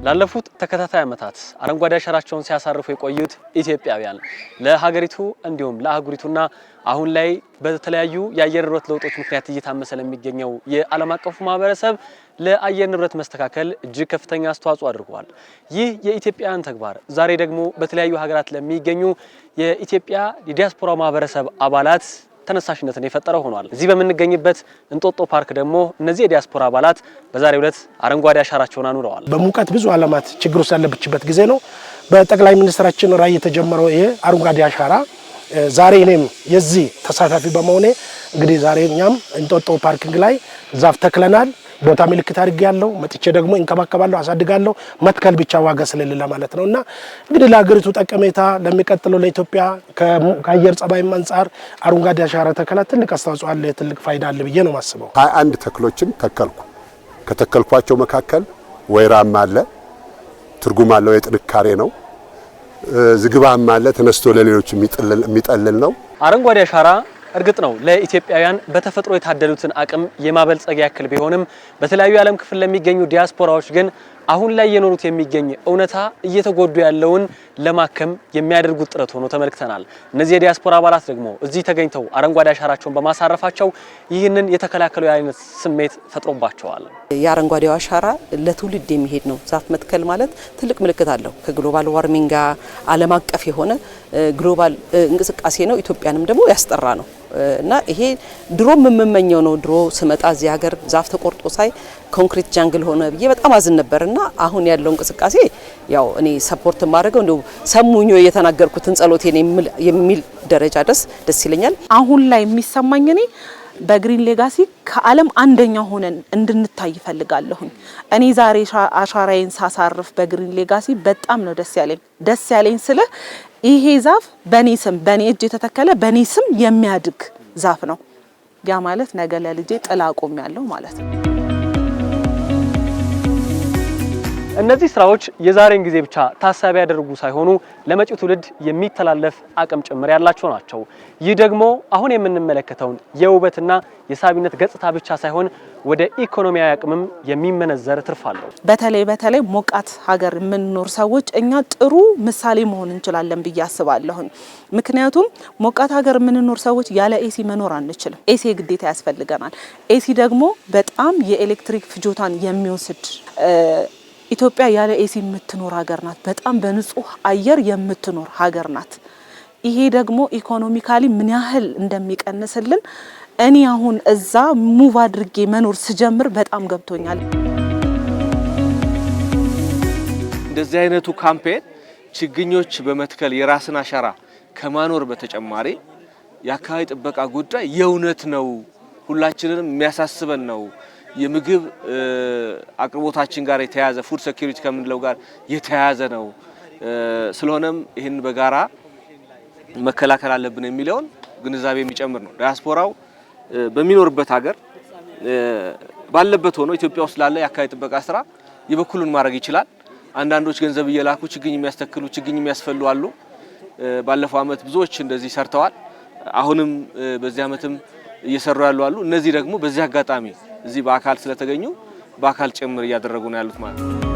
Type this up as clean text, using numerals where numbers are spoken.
ላለፉት ተከታታይ ዓመታት አረንጓዴ አሻራቸውን ሲያሳርፉ የቆዩት ኢትዮጵያውያን ለሀገሪቱ እንዲሁም ለአህጉሪቱና አሁን ላይ በተለያዩ የአየር ንብረት ለውጦች ምክንያት እየታመሰ ለሚገኘው የዓለም አቀፉ ማህበረሰብ ለአየር ንብረት መስተካከል እጅግ ከፍተኛ አስተዋጽኦ አድርጓል። ይህ የኢትዮጵያውያን ተግባር ዛሬ ደግሞ በተለያዩ ሀገራት ለሚገኙ የኢትዮጵያ የዲያስፖራ ማህበረሰብ አባላት ተነሳሽነትን የፈጠረው ሆኗል። እዚህ በመንገኝበት እንጦጦ ፓርክ ደግሞ እነዚህ የዲያስፖራ አባላት በዛሬው ዕለት አረንጓዴ አሻራቸውን አኑረዋል። በሙቀት ብዙ ዓለማት ችግር ውስጥ ያለበት ጊዜ ነው። በጠቅላይ ሚኒስትራችን ራዕይ የተጀመረው ይሄ አረንጓዴ አሻራ ዛሬ እኔም የዚህ ተሳታፊ በመሆኔ እንግዲህ ዛሬ እኛም እንጦጦ ፓርኪንግ ላይ ዛፍ ተክለናል። ቦታ ምልክት አድርጌያለሁ። መጥቼ ደግሞ እንከባከባለሁ፣ አሳድጋለሁ። መትከል ብቻ ዋጋ ስለሌለ ማለት ነውና እንግዲህ ለሀገሪቱ ጠቀሜታ ለሚቀጥለው ለኢትዮጵያ ከአየር ጸባይ አንፃር አረንጓዴ አሻራ ተከላ ትልቅ አስተዋጽኦ አለ፣ ትልቅ ፋይዳ አለ ብዬ ነው ማስበው። 21 ተክሎችን ተከልኩ። ከተከልኳቸው መካከል ወይራም አለ፣ ትርጉም አለው፣ የጥንካሬ ነው። ዝግባም አለ፣ ተነስቶ ለሌሎች የሚጠልል ነው። አረንጓዴ አሻራ እርግጥ ነው ለኢትዮጵያውያን በተፈጥሮ የታደሉትን አቅም የማበልጸጊያ ያክል ቢሆንም በተለያዩ የዓለም ክፍል ለሚገኙ ዲያስፖራዎች ግን አሁን ላይ የኖሩት የሚገኝ እውነታ እየተጎዱ ያለውን ለማከም የሚያደርጉት ጥረት ሆኖ ተመልክተናል። እነዚህ የዲያስፖራ አባላት ደግሞ እዚህ ተገኝተው አረንጓዴ አሻራቸውን በማሳረፋቸው ይህንን የተከላከሉ አይነት ስሜት ፈጥሮባቸዋል። የአረንጓዴው አሻራ ለትውልድ የሚሄድ ነው። ዛፍ መትከል ማለት ትልቅ ምልክት አለው። ከግሎባል ዋርሚንግ ጋር ዓለም አቀፍ የሆነ ግሎባል እንቅስቃሴ ነው። ኢትዮጵያንም ደግሞ ያስጠራ ነው እና ይሄ ድሮ የምመኘው ነው። ድሮ ስመጣ እዚህ ሀገር ዛፍ ተቆርጦ ሳይ ኮንክሪት ጃንግል ሆነ ብዬ በጣም አዝን ነበርና አሁን ያለው እንቅስቃሴ ያው እኔ ሰፖርት ማድረገው እንደው ሰሙኞ የተናገርኩትን ጸሎቴን የሚል ደረጃ ደስ ይለኛል። አሁን ላይ የሚሰማኝ እኔ በግሪን ሌጋሲ ከዓለም አንደኛ ሆነን እንድንታይ ፈልጋለሁኝ። እኔ ዛሬ አሻራዬን ሳሳርፍ በግሪን ሌጋሲ በጣም ነው ደስ ያለኝ ስለ ይሄ ዛፍ በኔ ስም በኔ እጅ የተተከለ በኔ ስም የሚያድግ ዛፍ ነው። ያ ማለት ነገ ለልጄ ጥላ ቆም ያለው ማለት ነው። እነዚህ ስራዎች የዛሬን ጊዜ ብቻ ታሳቢ ያደርጉ ሳይሆኑ ለመጪው ትውልድ የሚተላለፍ አቅም ጭምር ያላቸው ናቸው። ይህ ደግሞ አሁን የምንመለከተውን የውበትና የሳቢነት ገጽታ ብቻ ሳይሆን ወደ ኢኮኖሚያዊ አቅምም የሚመነዘር ትርፍ አለው። በተለይ ሞቃት ሀገር የምንኖር ሰዎች እኛ ጥሩ ምሳሌ መሆን እንችላለን ብዬ አስባለሁኝ። ምክንያቱም ሞቃት ሀገር የምንኖር ሰዎች ያለ ኤሲ መኖር አንችልም። ኤሲ ግዴታ ያስፈልገናል። ኤሲ ደግሞ በጣም የኤሌክትሪክ ፍጆታን የሚወስድ ኢትዮጵያ ያለ ኤሲ የምትኖር ሀገር ናት። በጣም በንጹህ አየር የምትኖር ሀገር ናት። ይሄ ደግሞ ኢኮኖሚካሊ ምን ያህል እንደሚቀንስልን እኔ አሁን እዛ ሙቭ አድርጌ መኖር ስጀምር በጣም ገብቶኛል። እንደዚህ አይነቱ ካምፔን ችግኞች በመትከል የራስን አሻራ ከማኖር በተጨማሪ የአካባቢ ጥበቃ ጉዳይ የእውነት ነው፣ ሁላችንንም የሚያሳስበን ነው። የምግብ አቅርቦታችን ጋር የተያያዘ ፉድ ሴኩሪቲ ከምንለው ጋር የተያያዘ ነው። ስለሆነም ይህን በጋራ መከላከል አለብን የሚለውን ግንዛቤ የሚጨምር ነው። ዲያስፖራው በሚኖርበት ሀገር ባለበት ሆኖ ኢትዮጵያ ውስጥ ላለ የአካባቢ ጥበቃ ስራ የበኩሉን ማድረግ ይችላል። አንዳንዶች ገንዘብ እየላኩ ችግኝ የሚያስተክሉ ችግኝ የሚያስፈሉ አሉ። ባለፈው አመት ብዙዎች እንደዚህ ሰርተዋል። አሁንም በዚህ አመትም እየሰሩ ያሉ አሉ። እነዚህ ደግሞ በዚህ አጋጣሚ እዚህ በአካል ስለተገኙ በአካል ጭምር እያደረጉ ነው ያሉት ማለት ነው።